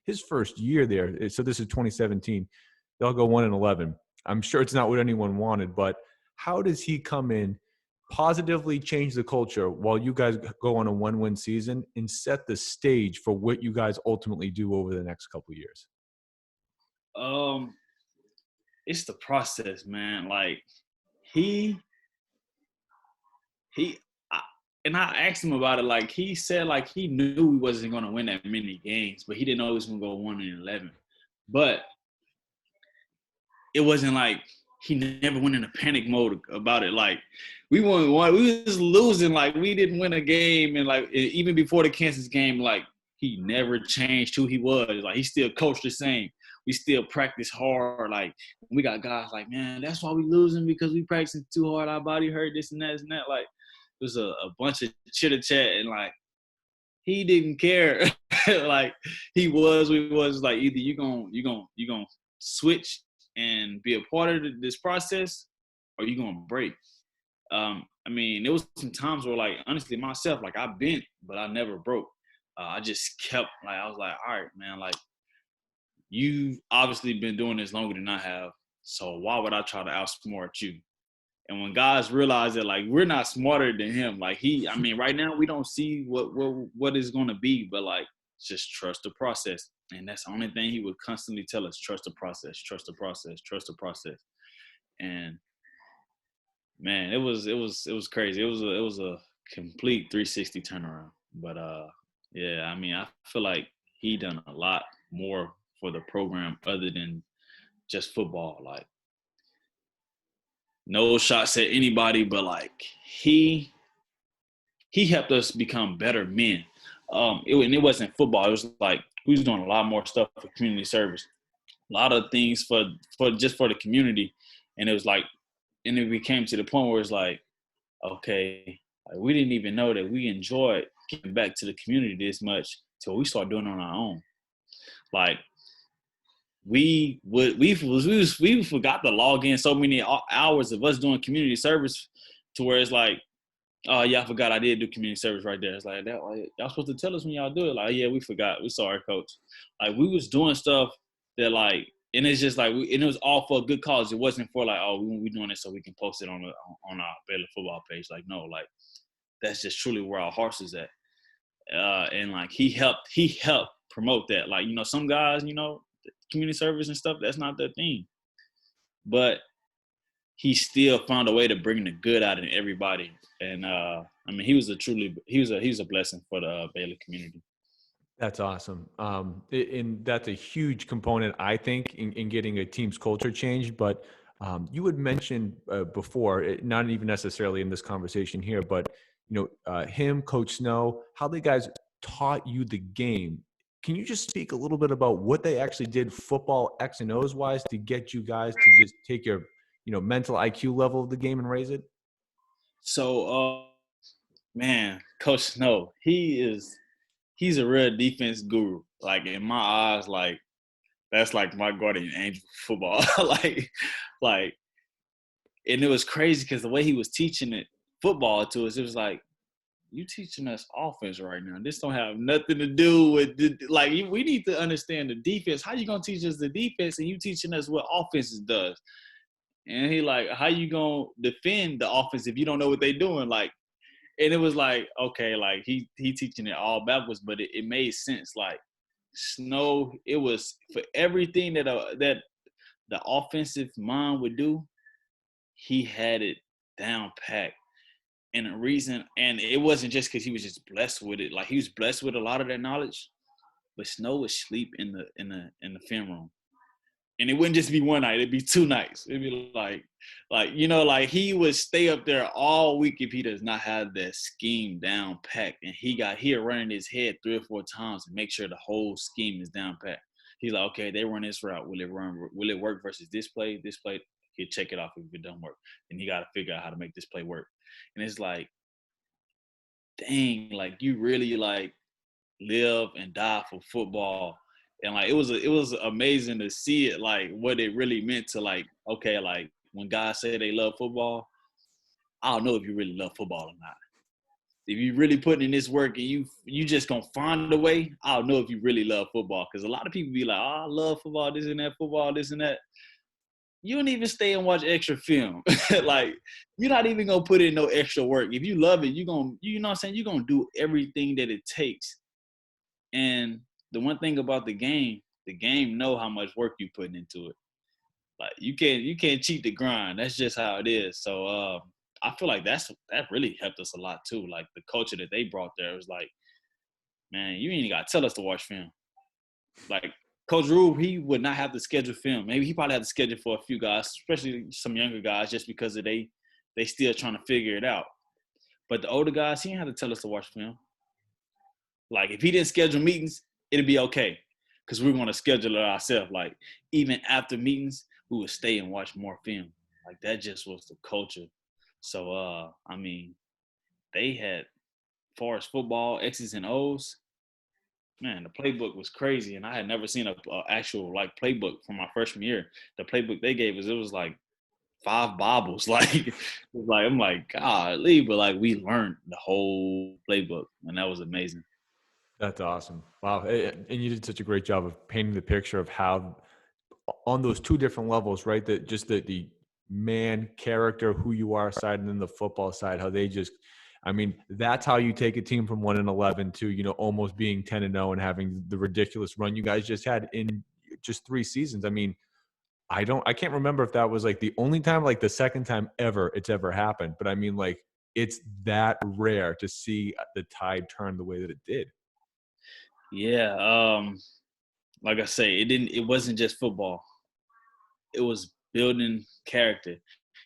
his first year there, so this is 2017, they'll go 1-11. I'm sure it's not what anyone wanted, but how does he come in, positively change the culture while you guys go on a 1-win season and set the stage for what you guys ultimately do over the next couple of years? It's the process, man. Like he he I, and I asked him about it. Like he said, like he knew he wasn't going to win that many games, but he didn't know he was going to go 1-11. But it wasn't like he never went in a panic mode about it. Like we was losing. Like we didn't win a game, and like even before the Kansas game, like he never changed who he was. Like he still coached the same. We still practice hard. Like we got guys like, man, that's why we losing because we practicing too hard. Our body hurt, this and that, this and that. Like it was a bunch of chitter chat, and like he didn't care. Like he was, we was like either you gonna switch and be a part of this process, or you gonna break. I mean, there was some times where, like, honestly, myself, like, I bent, but I never broke. I just kept, like, I was like, all right, man, like, you've obviously been doing this longer than I have, so why would I try to outsmart you? And when guys realize that, like, we're not smarter than him, like, I mean, right now we don't see what is going to be, but, like, just trust the process. And that's the only thing he would constantly tell us: trust the process, trust the process, trust the process. And man, it was crazy. It was a complete 360 turnaround. But yeah, I mean, I feel like he done a lot more for the program other than just football. Like, no shots at anybody, but like he helped us become better men. It wasn't football. It was like we was doing a lot more stuff for community service, a lot of things for just for the community, and it was like, and then we came to the point where it's like, okay, like we didn't even know that we enjoyed giving back to the community this much till we started doing it on our own. Like we forgot to log in so many hours of us doing community service to where it's like, oh yeah, I forgot I did do community service right there. It's like that. Like, y'all supposed to tell us when y'all do it. Like, yeah, we forgot. We sorry, coach. Like we was doing stuff that like, and it's just like, and it was all for a good cause. It wasn't for like, oh, we doing it so we can post it on our Baylor Football page. Like, no, like that's just truly where our hearts is at. And like he helped promote that. Like, you know, some guys, you know, community service and stuff, that's not their thing. But he still found a way to bring the good out of everybody. And I mean, he was a blessing for the Baylor community. That's awesome. And that's a huge component, I think, in getting a team's culture changed. But you had mentioned before, not even necessarily in this conversation here, but you know, him, Coach Snow, how the guys taught you the game. Can you just speak a little bit about what they actually did, football X and O's wise, to get you guys to just take your, you know, mental IQ level of the game and raise it? So, man, Coach Snow, he's a real defense guru. Like in my eyes, like that's like my guardian angel football. like, and it was crazy because the way he was teaching it football to us, it was like, you teaching us offense right now. This don't have nothing to do with we need to understand the defense. How you gonna teach us the defense and you teaching us what offense does? And he like, how you gonna defend the offense if you don't know what they doing? Like, and it was like, okay, like he teaching it all backwards, but it made sense. Like Snow, it was for everything that the offensive mind would do, he had it down packed. And the reason, and it wasn't just because he was just blessed with it. Like he was blessed with a lot of that knowledge, but Snow would sleep in the film room, and it wouldn't just be one night; it'd be 2 nights. It'd be like you know, like he would stay up there all week if he does not have that scheme down packed, and he'd run in his head 3 or 4 times and make sure the whole scheme is down packed. He's like, okay, they run this route. Will it work versus this play? This play, he'll check it off if it doesn't work. And he got to figure out how to make this play work. And it's like, dang, like you really like live and die for football. And like it was amazing to see it, like what it really meant to like, okay, like when guys say they love football, I don't know if you really love football or not. If you really putting in this work and you just gonna find a way, I'll know if you really love football. Because a lot of people be like, oh, I love football, this and that, football, this and that. You don't even stay and watch extra film. Like, you're not even gonna put in no extra work. If you love it, you know what I'm saying, you're gonna do everything that it takes. And the one thing about the game know how much work you putting into it. Like, you can't cheat the grind. That's just how it is. So I feel like that really helped us a lot too. Like, the culture that they brought there was like, man, you ain't gotta tell us to watch film. Like, Coach Rhule, he would not have to schedule film. Maybe he probably had to schedule for a few guys, especially some younger guys, just because of they still trying to figure it out. But the older guys, he didn't have to tell us to watch film. Like, if he didn't schedule meetings, it'd be okay, because we're going to schedule it ourselves. Like, even after meetings, we would stay and watch more film. Like, that just was the culture. So, I mean, they had, far as football, X's and O's, man, the playbook was crazy. And I had never seen a actual, like, playbook from my freshman year. The playbook they gave us, it was like 5 Bibles. Like, I'm like, golly, but like, we learned the whole playbook, and that was amazing. That's awesome. Wow. And you did such a great job of painting the picture of how on those two different levels, right? That just the man character, who you are side, and then the football side, how they just, I mean, that's how you take a team from 1-11 to, almost being 10-0 and having the ridiculous run you guys just had in just 3 seasons. I mean, I can't remember if that was like the only time, like the second time ever it's ever happened. But I mean, like, it's that rare to see the tide turn the way that it did. Yeah. Like I say, it wasn't just football. It was building character.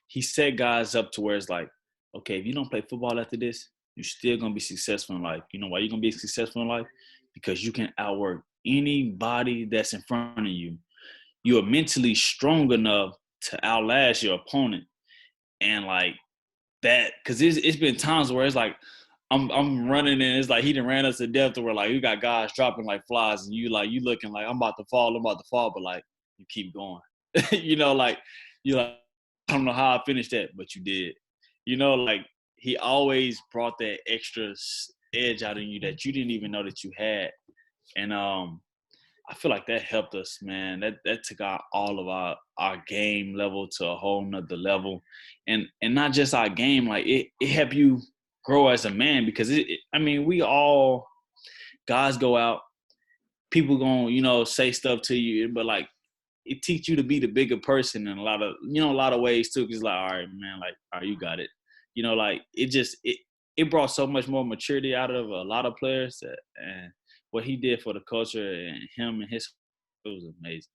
He set guys up to where it's like, okay, if you don't play football after this, you're still gonna be successful in life. You know why you're gonna be successful in life? Because you can outwork anybody that's in front of you. You are mentally strong enough to outlast your opponent. And like that, because it's been times where it's like I'm running and it's like he done ran us to death to where like you got guys dropping like flies and you looking like I'm about to fall, but like you keep going. Like you like, I don't know how I finished that, but you did. Like, he always brought that extra edge out in you that you didn't even know that you had. And I feel like that helped us, man. That took all of our game level to a whole nother level. And not just our game, like it helped you grow as a man, because I mean, we all guys go out, people gonna, say stuff to you, but like it teach you to be the bigger person in a lot of ways too. Cause like, all right, man, like, all right, you got it. Like it brought so much more maturity out of a lot of players and what he did for the culture and him and his, it was amazing.